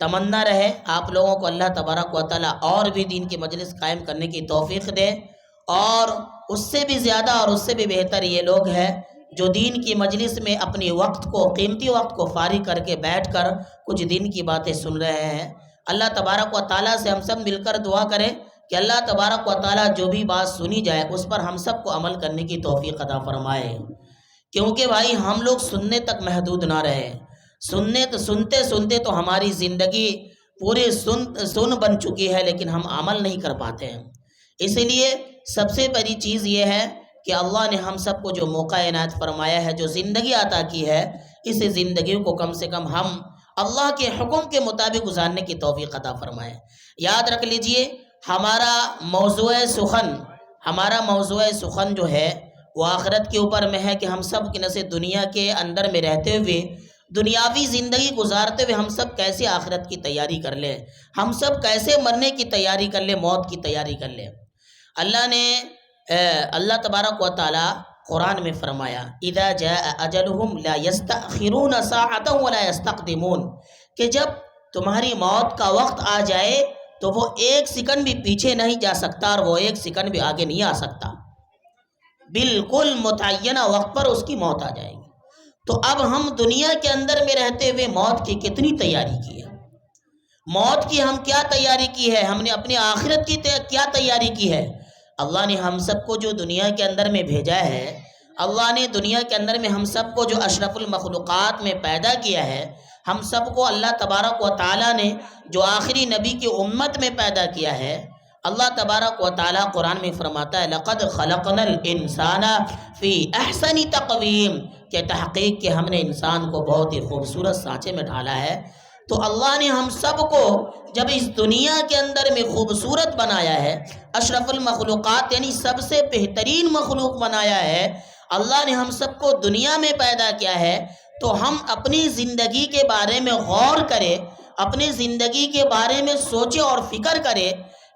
تمنا رہے آپ لوگوں کو اللہ تبارک و تعالیٰ اور بھی دین کی مجلس قائم کرنے کی توفیق دے، اور اس سے بھی زیادہ اور اس سے بھی بہتر یہ لوگ ہیں جو دین کی مجلس میں اپنی وقت کو، قیمتی وقت کو فارغ کر کے بیٹھ کر کچھ دین کی باتیں سن رہے ہیں۔ اللہ تبارک و تعالیٰ سے ہم سب مل کر دعا کریں کہ اللہ تبارک و تعالیٰ جو بھی بات سنی جائے اس پر ہم سب کو عمل کرنے کی توفیق عطا فرمائے، کیونکہ بھائی ہم لوگ سننے تک محدود نہ رہے، سنتے سنتے تو ہماری زندگی پوری سن بن چکی ہے، لیکن ہم عمل نہیں کر پاتے ہیں۔ اسی لیے سب سے بڑی چیز یہ ہے کہ اللہ نے ہم سب کو جو موقع عنایت فرمایا ہے، جو زندگی عطا کی ہے، اس زندگی کو کم سے کم ہم اللہ کے حکم کے مطابق گزارنے کی توفیق عطا فرمائے۔ یاد رکھ لیجئے ہمارا موضوع سخن جو ہے وہ آخرت کے اوپر میں ہے کہ ہم سب کی نسل دنیا کے اندر میں رہتے ہوئے، دنیاوی زندگی گزارتے ہوئے ہم سب کیسے آخرت کی تیاری کر لیں، ہم سب کیسے مرنے کی تیاری کر لیں، موت کی تیاری کر لیں۔ اللہ تبارک و تعالی قرآن میں فرمایا اذا جاء اجلہم لا یستأخرون ساعتا ولا یستقدمون، کہ جب تمہاری موت کا وقت آ جائے تو وہ ایک سیکنڈ بھی پیچھے نہیں جا سکتا اور وہ ایک سیکنڈ بھی آگے نہیں آ سکتا، بالکل متعینہ وقت پر اس کی موت آ جائے گی۔ تو اب ہم دنیا کے اندر میں رہتے ہوئے موت کی کتنی تیاری کی ہے، موت کی ہم کیا تیاری کی ہے، ہم نے اپنی آخرت کی کیا تیاری کی ہے۔ اللہ نے ہم سب کو جو دنیا کے اندر میں بھیجا ہے، اللہ نے دنیا کے اندر میں ہم سب کو جو اشرف المخلوقات میں پیدا کیا ہے، ہم سب کو اللہ تبارک و تعالیٰ نے جو آخری نبی کی امت میں پیدا کیا ہے، اللہ تبارک و تعالیٰ قرآن میں فرماتا ہے لَقَدْ خَلَقْنَا الْإِنسَانَ فِي أَحْسَنِ تَقْوِيمٍ، کہ تحقیق کہ ہم نے انسان کو بہت ہی خوبصورت سانچے میں ڈھالا ہے۔ تو اللہ نے ہم سب کو جب اس دنیا کے اندر میں خوبصورت بنایا ہے، اشرف المخلوقات یعنی سب سے بہترین مخلوق بنایا ہے، اللہ نے ہم سب کو دنیا میں پیدا کیا ہے، تو ہم اپنی زندگی کے بارے میں غور کریں، اپنی زندگی کے بارے میں سوچیں اور فکر کریں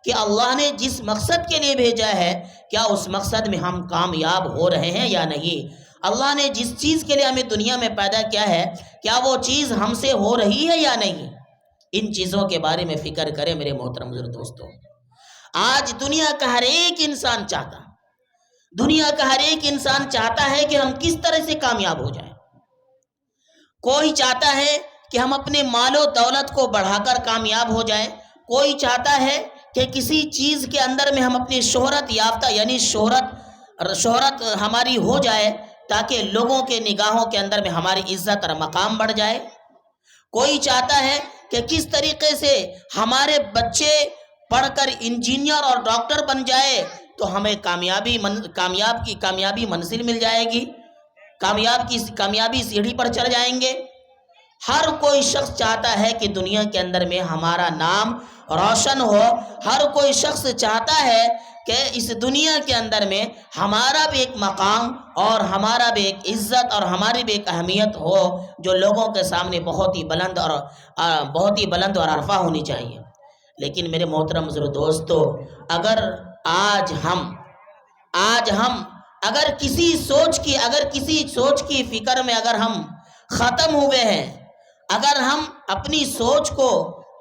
کہ اللہ نے جس مقصد کے لیے بھیجا ہے کیا اس مقصد میں ہم کامیاب ہو رہے ہیں یا نہیں، اللہ نے جس چیز کے لیے ہمیں دنیا میں پیدا کیا ہے کیا وہ چیز ہم سے ہو رہی ہے یا نہیں۔ ان چیزوں کے بارے میں فکر کریں میرے محترم بزرگ دوستوں۔ آج دنیا کا ہر ایک انسان چاہتا ہے کہ ہم کس طرح سے کامیاب ہو جائیں۔ کوئی چاہتا ہے کہ ہم اپنے مال و دولت کو بڑھا کر کامیاب ہو جائیں، کوئی چاہتا ہے کہ کسی چیز کے اندر میں ہم اپنی شہرت یافتہ یعنی شہرت ہماری ہو جائے تاکہ لوگوں کے نگاہوں کے اندر میں ہماری عزت اور مقام بڑھ جائے۔ کوئی چاہتا ہے کہ کس طریقے سے ہمارے بچے پڑھ کر انجینئر اور ڈاکٹر بن جائے تو ہمیں کامیابی منزل مل جائے گی، کامیابی سیڑھی پر چڑھ جائیں گے۔ ہر کوئی شخص چاہتا ہے کہ دنیا کے اندر میں ہمارا نام روشن ہو، ہر کوئی شخص چاہتا ہے کہ اس دنیا کے اندر میں ہمارا بھی ایک مقام اور ہمارا بھی ایک عزت اور ہماری بھی ایک اہمیت ہو جو لوگوں کے سامنے بہت ہی بلند اور عرفہ ہونی چاہیے۔ لیکن میرے محترم بزرگ دوستو، اگر آج ہم اگر کسی سوچ کی فکر میں اگر ہم ختم ہوئے ہیں، اگر ہم اپنی سوچ کو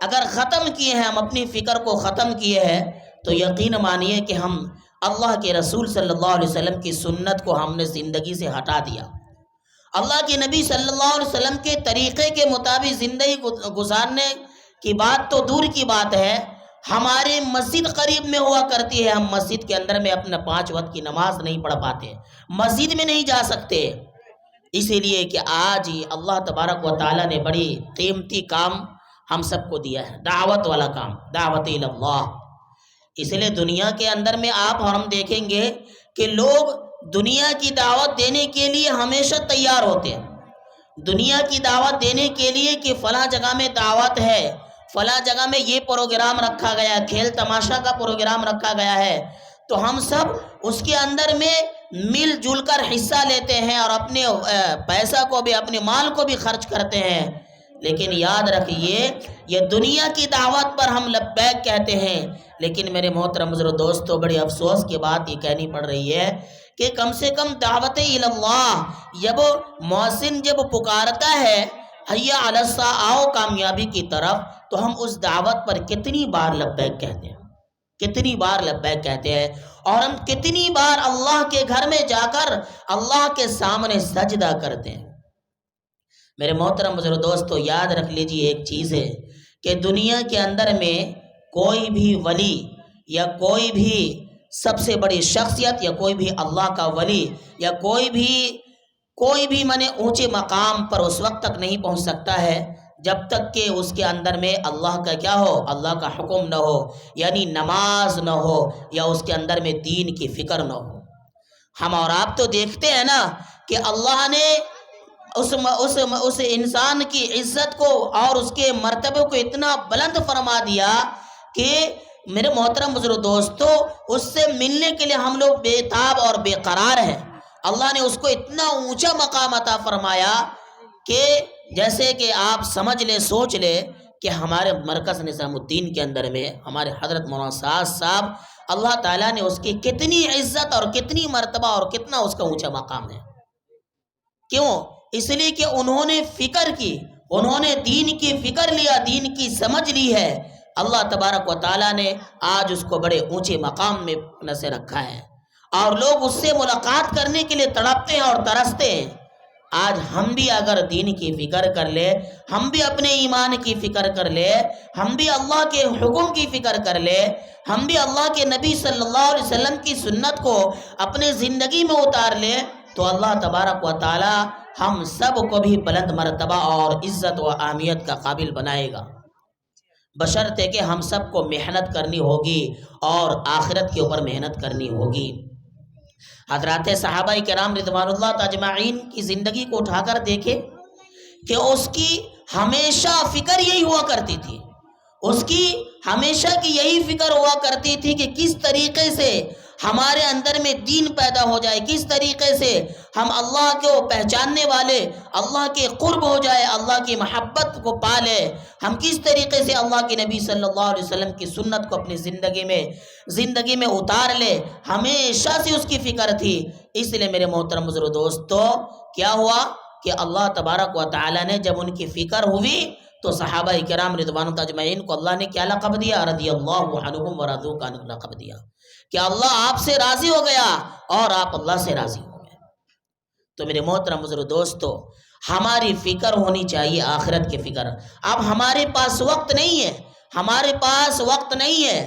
اگر ختم کیے ہیں، ہم اپنی فکر کو ختم کیے ہیں، تو یقین مانیے کہ ہم اللہ کے رسول صلی اللہ علیہ وسلم کی سنت کو ہم نے زندگی سے ہٹا دیا۔ اللہ کے نبی صلی اللہ علیہ وسلم کے طریقے کے مطابق زندگی گزارنے کی بات تو دور کی بات ہے، ہماری مسجد قریب میں ہوا کرتی ہے، ہم مسجد کے اندر میں اپنا 5 وقت کی نماز نہیں پڑھ پاتے، مسجد میں نہیں جا سکتے، اسی لیے کہ آج ہی اللہ تبارک و تعالیٰ نے بڑی قیمتی کام ہم سب کو دیا ہے، دعوت والا کام، دعوت اللہ۔ اس لیے دنیا کے اندر میں آپ اور ہم دیکھیں گے کہ لوگ دنیا کی دعوت دینے کے لیے ہمیشہ تیار ہوتے ہیں، دنیا کی دعوت دینے کے لیے کہ فلاں جگہ میں دعوت ہے، فلاں جگہ میں یہ پروگرام رکھا گیا ہے، کھیل تماشا کا پروگرام رکھا گیا ہے، تو ہم سب اس کے اندر میں مل جل کر حصہ لیتے ہیں اور اپنے پیسہ کو بھی اپنے مال کو بھی خرچ کرتے ہیں۔ لیکن یاد رکھیے یہ دنیا کی دعوت پر ہم لبیک کہتے ہیں، لیکن میرے محترم بزرگ دوستو بڑی افسوس کی بات یہ کہنی پڑ رہی ہے کہ کم سے کم دعوت اللہ جب مؤذن جب پکارتا ہے حی علی الصلاۃ، آؤ کامیابی کی طرف، تو ہم اس دعوت پر کتنی بار لبیک کہتے ہیں، کتنی بار لبیک کہتے ہیں، اور ہم کتنی بار اللہ کے گھر میں جا کر اللہ کے سامنے سجدہ کرتے ہیں۔ میرے محترم بزرگ دوستو، یاد رکھ لیجیے ایک چیز ہے کہ دنیا کے اندر میں کوئی بھی ولی یا کوئی بھی سب سے بڑی شخصیت یا کوئی بھی اللہ کا ولی یا کوئی بھی اونچے مقام پر اس وقت تک نہیں پہنچ سکتا ہے جب تک کہ اس کے اندر میں اللہ کا کیا ہو، اللہ کا حکم نہ ہو، یعنی نماز نہ ہو یا اس کے اندر میں دین کی فکر نہ ہو۔ ہم اور آپ تو دیکھتے ہیں نا کہ اللہ نے اس انسان کی عزت کو اور اس کے مرتبے کو اتنا بلند فرما دیا کہ میرے محترم بزرگ دوستو، اس سے ملنے کے لیے ہم لوگ بے تاب اور بے قرار ہیں۔ اللہ نے اس کو اتنا اونچا مقام عطا فرمایا کہ جیسے کہ آپ سمجھ لیں، سوچ لیں کہ ہمارے مرکز نظام الدین کے اندر میں ہمارے حضرت مولانا سعد صاحب، اللہ تعالیٰ نے اس کی کتنی عزت اور کتنی مرتبہ اور کتنا اس کا اونچا مقام ہے۔ کیوں؟ اس لیے کہ انہوں نے فکر کی، انہوں نے دین کی فکر لیا، دین کی سمجھ لی ہے۔ اللہ تبارک و تعالیٰ نے آج اس کو بڑے اونچے مقام میں اپنے سے رکھا ہے، اور لوگ اس سے ملاقات کرنے کے لیے تڑپتے ہیں اور ترستے ہیں۔ آج ہم بھی اگر دین کی فکر کر لے، ہم بھی اپنے ایمان کی فکر کر لے، ہم بھی اللہ کے حکم کی فکر کر لے، ہم بھی اللہ کے نبی صلی اللہ علیہ وسلم کی سنت کو اپنے زندگی میں اتار لے، تو اللہ تبارک و تعالی ہم سب کو بھی بلند مرتبہ اور عزت و اہمیت کا قابل بنائے گا، بشرطے کہ ہم سب کو محنت کرنی ہوگی اور آخرت کے اوپر محنت کرنی ہوگی۔ حضرات صحابہ کرام رضوان اللہ اجمعین کی زندگی کو اٹھا کر دیکھے کہ اس کی ہمیشہ فکر یہی ہوا کرتی تھی، اس کی ہمیشہ کی یہی فکر ہوا کرتی تھی کہ کس طریقے سے ہمارے اندر میں دین پیدا ہو جائے، کس طریقے سے ہم اللہ کو پہچاننے والے، اللہ کے قرب ہو جائے، اللہ کی محبت کو پالے، ہم کس طریقے سے اللہ کے نبی صلی اللہ علیہ وسلم کی سنت کو اپنی زندگی میں اتار لے، ہمیشہ سے اس کی فکر تھی۔ اس لیے میرے محترم بزرگ دوستو، کیا ہوا کہ اللہ تبارک و تعالی نے جب ان کی فکر ہوئی تو صحابہ کرام رضوان اللہ اجمعین کو اللہ نے کیا لقب دیا؟ رضی اللہ عنہم ورضوا عنہ لقب دیا کہ اللہ آپ سے راضی ہو گیا اور آپ اللہ سے راضی ہو گئے۔ تو میرے محترم بزرگ دوستو، ہماری فکر ہونی چاہیے آخرت کی فکر۔ اب ہمارے پاس وقت نہیں ہے، ہمارے پاس وقت نہیں ہے۔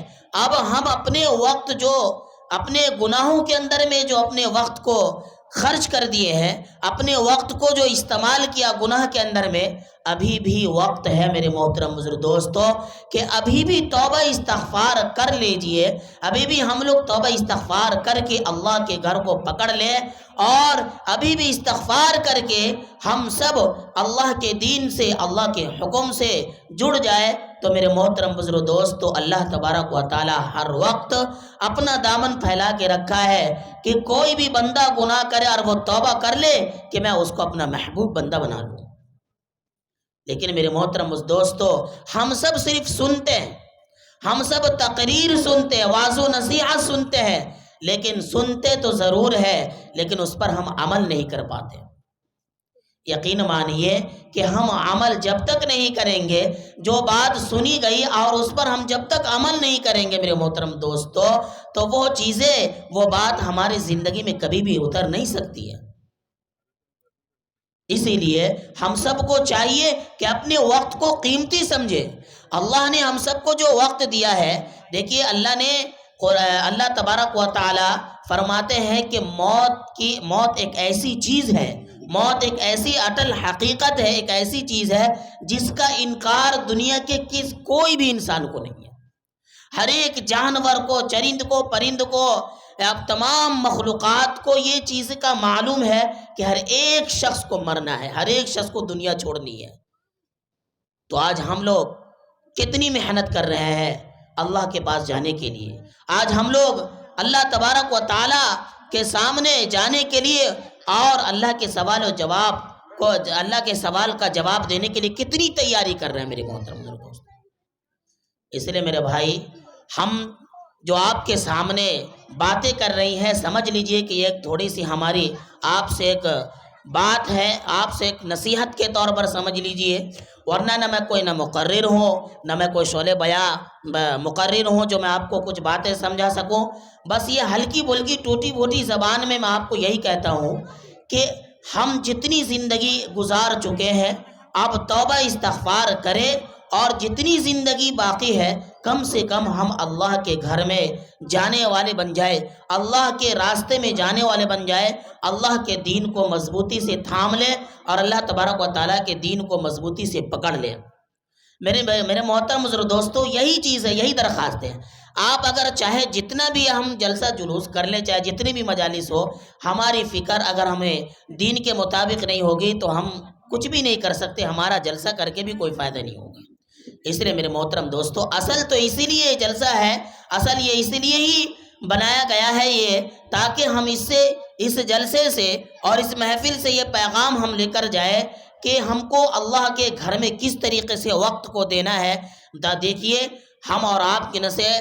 اب ہم اپنے وقت جو اپنے گناہوں کے اندر میں جو اپنے وقت کو خرچ کر دیے ہیں، اپنے وقت کو جو استعمال کیا گناہ کے اندر میں، ابھی بھی وقت ہے میرے محترم بزرگ دوستو کہ ابھی بھی توبہ استغفار کر لیجئے، ابھی بھی ہم لوگ توبہ استغفار کر کے اللہ کے گھر کو پکڑ لیں، اور ابھی بھی استغفار کر کے ہم سب اللہ کے دین سے، اللہ کے حکم سے جڑ جائے تو میرے محترم بزرگ دوستو، اللہ تبارک و تعالی ہر وقت اپنا دامن پھیلا کے رکھا ہے کہ کوئی بھی بندہ گناہ کرے اور وہ توبہ کر لے کہ میں اس کو اپنا محبوب بندہ بنا لوں۔ لیکن میرے محترم دوستو، ہم سب صرف سنتے ہیں، ہم سب تقریر سنتے ہیں، واعظ و نصیحت سنتے ہیں، لیکن سنتے تو ضرور ہے لیکن اس پر ہم عمل نہیں کر پاتے۔ یقین مانیے کہ ہم عمل جب تک نہیں کریں گے، جو بات سنی گئی اور اس پر ہم جب تک عمل نہیں کریں گے میرے محترم دوستو، تو وہ چیزیں، وہ بات ہماری زندگی میں کبھی بھی اتر نہیں سکتی ہے۔ اسی لیے ہم سب کو چاہیے کہ اپنے وقت کو قیمتی سمجھے۔ اللہ نے ہم سب کو جو وقت دیا ہے، دیکھیے اللہ تبارک و تعالی فرماتے ہیں کہ موت ایک ایسی چیز ہے، موت ایک ایسی اٹل حقیقت ہے، ایک ایسی چیز ہے جس کا انکار دنیا کے کوئی بھی انسان کو نہیں ہے۔ ہر ایک جانور کو، چرند کو، پرند کو، اب تمام مخلوقات کو یہ چیز کا معلوم ہے کہ ہر ایک شخص کو مرنا ہے، ہر ایک شخص کو دنیا چھوڑنی ہے۔ تو آج ہم لوگ کتنی محنت کر رہے ہیں اللہ کے پاس جانے کے لیے، آج ہم لوگ اللہ تبارک و تعالی کے سامنے جانے کے لیے اور اللہ کے سوال و جواب کو، اللہ کے سوال کا جواب دینے کے لیے کتنی تیاری کر رہے ہیں میرے محترم دوست۔ اس لیے میرے بھائی، ہم جو آپ کے سامنے باتیں کر رہی ہیں، سمجھ لیجئے کہ ایک تھوڑی سی ہماری آپ سے ایک بات ہے، آپ سے ایک نصیحت کے طور پر سمجھ لیجئے، ورنہ نہ میں کوئی نہ مقرر ہوں، نہ میں کوئی شعلے بیاں مقرر ہوں جو میں آپ کو کچھ باتیں سمجھا سکوں۔ بس یہ ہلکی پھلکی ٹوٹی پھوٹی زبان میں آپ کو یہی کہتا ہوں کہ ہم جتنی زندگی گزار چکے ہیں اب توبہ استغفار کرے، اور جتنی زندگی باقی ہے کم سے کم ہم اللہ کے گھر میں جانے والے بن جائے، اللہ کے راستے میں جانے والے بن جائے، اللہ کے دین کو مضبوطی سے تھام لے اور اللہ تبارک و تعالیٰ کے دین کو مضبوطی سے پکڑ لے۔ میرے محترم بزرگ دوستو، یہی چیز ہے، یہی درخواست ہے۔ آپ اگر چاہے جتنا بھی ہم جلسہ جلوس کر لیں، چاہے جتنی بھی مجالس ہو، ہماری فکر اگر ہمیں دین کے مطابق نہیں ہوگی تو ہم کچھ بھی نہیں کر سکتے، ہمارا جلسہ کر کے بھی کوئی فائدہ نہیں ہوگا۔ اس لیے میرے محترم دوستو، اصل تو اسی لیے جلسہ ہے، اصل یہ اسی لیے ہی بنایا گیا ہے یہ، تاکہ ہم اس جلسے سے اور اس محفل سے یہ پیغام ہم لے کر جائے کہ ہم کو اللہ کے گھر میں کس طریقے سے وقت کو دینا ہے۔ دیکھیے، ہم اور آپ کی نسیں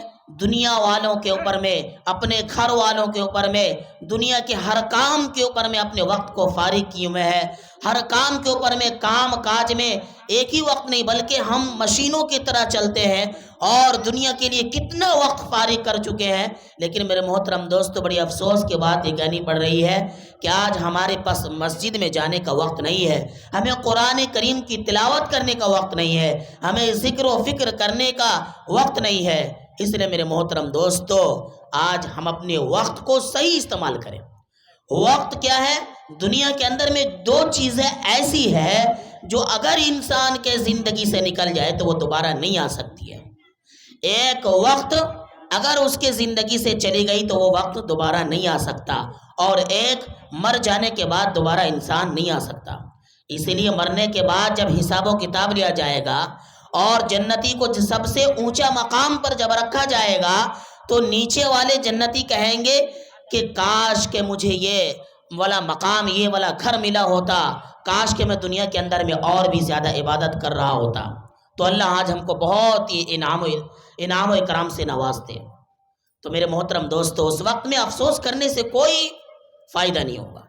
دنیا والوں کے اوپر میں، اپنے گھر والوں کے اوپر میں، دنیا کے ہر کام کے اوپر میں اپنے وقت کو فارغ کیے ہوئے ہے۔ ہر کام کے اوپر میں، کام کاج میں ایک ہی وقت نہیں بلکہ ہم مشینوں کی طرح چلتے ہیں اور دنیا کے لیے کتنا وقت فارغ کر چکے ہیں۔ لیکن میرے محترم دوستو، بڑی افسوس کی بات یہ کہنی پڑ رہی ہے کہ آج ہمارے پاس مسجد میں جانے کا وقت نہیں ہے، ہمیں قرآن کریم کی تلاوت کرنے کا وقت نہیں ہے، ہمیں ذکر و فکر کرنے کا وقت نہیں ہے۔ اس لیے میرے محترم دوستو، آج ہم اپنے وقت کو صحیح استعمال کریں۔ وقت کیا ہے؟ دنیا کے اندر میں دو چیزیں ایسی ہے جو اگر انسان کے زندگی سے نکل جائے تو وہ دوبارہ نہیں آ سکتی ہے۔ ایک وقت اگر اس کے زندگی سے چلی گئی تو وہ وقت دوبارہ نہیں آ سکتا، اور ایک مر جانے کے بعد دوبارہ انسان نہیں آ سکتا۔ اسی لیے مرنے کے بعد جب حساب و کتاب لیا جائے گا اور جنتی کو سب سے اونچا مقام پر جب رکھا جائے گا تو نیچے والے جنتی کہیں گے کہ کاش کہ مجھے یہ والا مقام، یہ والا گھر ملا ہوتا، کاش کہ میں دنیا کے اندر میں اور بھی زیادہ عبادت کر رہا ہوتا۔ تو اللہ آج ہم کو بہت ہی انعام و اکرام سے نوازتے۔ تو میرے محترم دوستو، اس وقت میں افسوس کرنے سے کوئی فائدہ نہیں ہوگا۔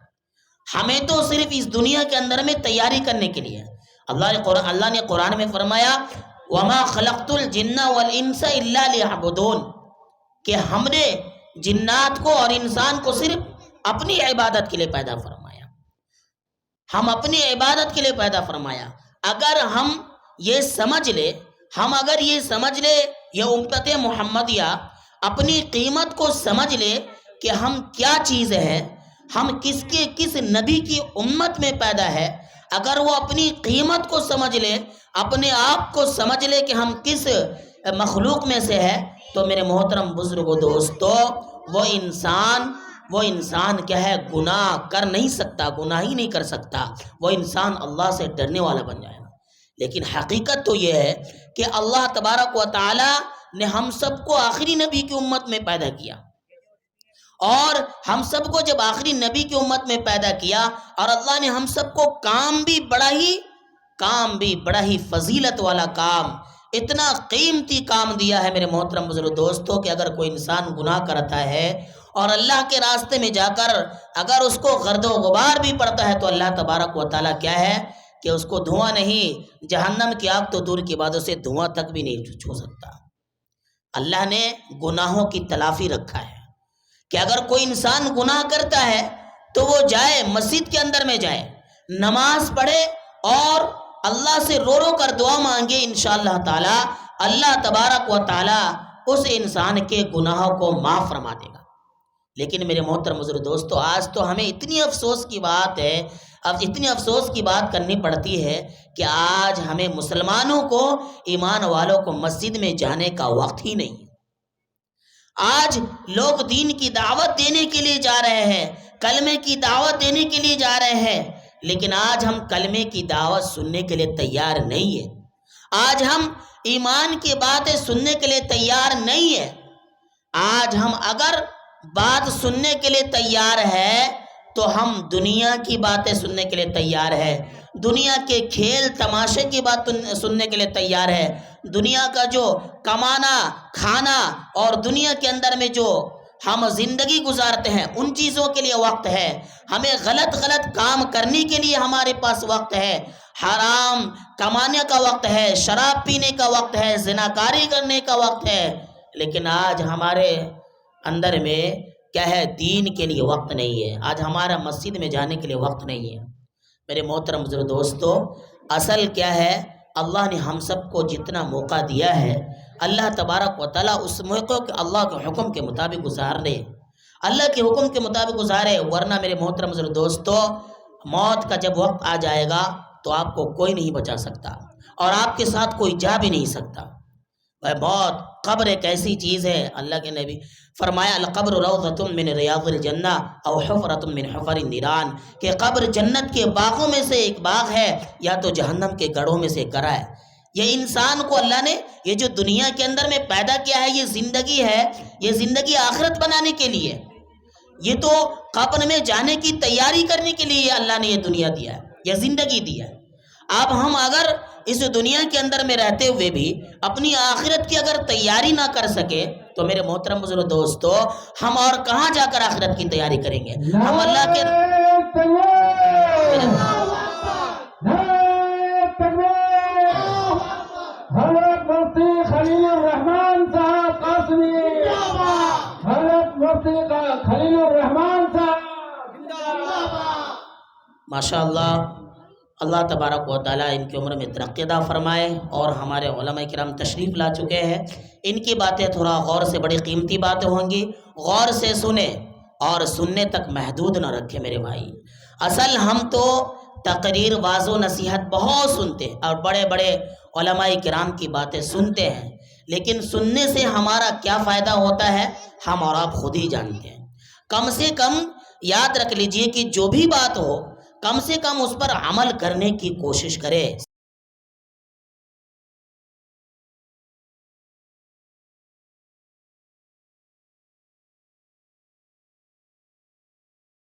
ہمیں تو صرف اس دنیا کے اندر میں تیاری کرنے کے لیے اللہ نے قرآن میں فرمایا وَمَا خَلَقْتُ الْجِنَّ وَالْإِنسَ إِلَّا لِيَعْبُدُونَ، کہ ہم نے جنات کو اور انسان کو صرف اپنی عبادت کے لیے پیدا فرمایا، ہم اپنی عبادت کے لیے پیدا فرمایا۔ اگر ہم یہ سمجھ لے، یہ امت محمدیہ اپنی قیمت کو سمجھ لے کہ ہم کیا چیز ہیں، ہم کس نبی کی امت میں پیدا ہے، اگر وہ اپنی قیمت کو سمجھ لے، اپنے آپ کو سمجھ لے کہ ہم کس مخلوق میں سے ہے، تو میرے محترم بزرگو دوستو، وہ انسان کیا ہے، گناہ کر نہیں سکتا، گناہ ہی نہیں کر سکتا، وہ انسان اللہ سے ڈرنے والا بن جائے گا۔ لیکن حقیقت تو یہ ہے کہ اللہ تبارک و تعالی نے ہم سب کو آخری نبی کی امت میں پیدا کیا، اور ہم سب کو جب آخری نبی کی امت میں پیدا کیا اور اللہ نے ہم سب کو کام بھی بڑا ہی فضیلت والا کام، اتنا قیمتی کام دیا ہے میرے محترم بزرگ دوستوں کہ اگر کوئی انسان گناہ کرتا ہے اور اللہ کے راستے میں جا کر اگر اس کو گرد و غبار بھی پڑتا ہے تو اللہ تبارک و تعالیٰ کیا ہے کہ اس کو دھواں نہیں، جہنم کی آگ تو دور کی بات، اسے دھواں تک بھی نہیں چھو سکتا۔ اللہ نے گناہوں کی تلافی رکھا ہے کہ اگر کوئی انسان گناہ کرتا ہے تو وہ جائے مسجد کے اندر میں جائے، نماز پڑھے اور اللہ سے رو رو کر دعا مانگے، انشاءاللہ تعالی اللہ تبارک و تعالی اس انسان کے گناہوں کو معاف فرما دے گا۔ لیکن میرے محترم بزرگ دوستو، آج تو ہمیں اتنی افسوس کی بات کرنی پڑتی ہے کہ آج ہمیں مسلمانوں کو، ایمان والوں کو مسجد میں جانے کا وقت ہی نہیں۔ آج لوگ دین کی دعوت دینے کے لیے جا رہے ہیں، کلمے کی دعوت دینے کے لیے جا رہے ہیں، لیکن آج ہم کلمے کی دعوت سننے کے لیے تیار نہیں ہیں۔ آج ہم ایمان کی باتیں سننے کے لیے تیار نہیں ہیں۔ آج ہم اگر بات سننے کے لیے تیار ہے تو ہم دنیا کی باتیں سننے کے لیے تیار ہے، دنیا کے کھیل تماشے کی بات سننے کے لیے تیار ہے، دنیا کا جو کمانا کھانا اور دنیا کے اندر میں جو ہم زندگی گزارتے ہیں ان چیزوں کے لیے وقت ہے، ہمیں غلط غلط کام کرنے کے لیے ہمارے پاس وقت ہے، حرام کمانے کا وقت ہے، شراب پینے کا وقت ہے، زناکاری کرنے کا وقت ہے، لیکن آج ہمارے اندر میں کیا ہے؟ دین کے لیے وقت نہیں ہے، آج ہمارا مسجد میں جانے کے لیے وقت نہیں ہے۔ میرے محترم بزرگ دوستو، اصل کیا ہے؟ اللہ نے ہم سب کو جتنا موقع دیا ہے، اللہ تبارک و تعالیٰ اس موقع کو اللہ کے حکم کے مطابق گزار لے، اللہ کے حکم کے مطابق گزارے، ورنہ میرے محترم بزرگ دوستو موت کا جب وقت آ جائے گا تو آپ کو کوئی نہیں بچا سکتا اور آپ کے ساتھ کوئی جا بھی نہیں سکتا۔ موت، قبر ایک ایسی چیز ہے، اللہ کے نبی فرمایا القبر روضۃ من ریاض الجنہ او حفرۃ من حفر النیران، کہ قبر جنت کے باغوں میں سے ایک باغ ہے یا تو جہنم کے گڑھوں میں سے ایک گڑھا ہے۔ یہ انسان کو اللہ نے یہ جو دنیا کے اندر میں پیدا کیا ہے، یہ زندگی ہے، یہ زندگی آخرت بنانے کے لیے، یہ تو قبر میں جانے کی تیاری کرنے کے لیے اللہ نے یہ دنیا دیا ہے، یہ زندگی دیا ہے۔ اب ہم اگر اس دنیا کے اندر میں رہتے ہوئے بھی اپنی آخرت کی اگر تیاری نہ کر سکے تو میرے محترم بزرگ دوستو ہم اور کہاں جا کر آخرت کی تیاری کریں گے؟ ہم اللہ کے حضرت مفتی خلیل الرحمان صاحب قاسمی، حضرت مفتی خلیل الرحمان صاحب، ماشاءاللہ اللہ تبارک و تعالیٰ ان کی عمر میں ترقی عطا فرمائے، اور ہمارے علماء کرام تشریف لا چکے ہیں، ان کی باتیں تھوڑا غور سے، بڑی قیمتی باتیں ہوں گی، غور سے سنیں اور سننے تک محدود نہ رکھیں میرے بھائی۔ اصل ہم تو تقریر، واعظ و نصیحت بہت سنتے ہیں اور بڑے بڑے علماء کرام کی باتیں سنتے ہیں، لیکن سننے سے ہمارا کیا فائدہ ہوتا ہے ہم اور آپ خود ہی جانتے ہیں۔ کم سے کم یاد رکھ لیجئے کہ جو بھی بات ہو کم سے کم اس پر عمل کرنے کی کوشش کرے۔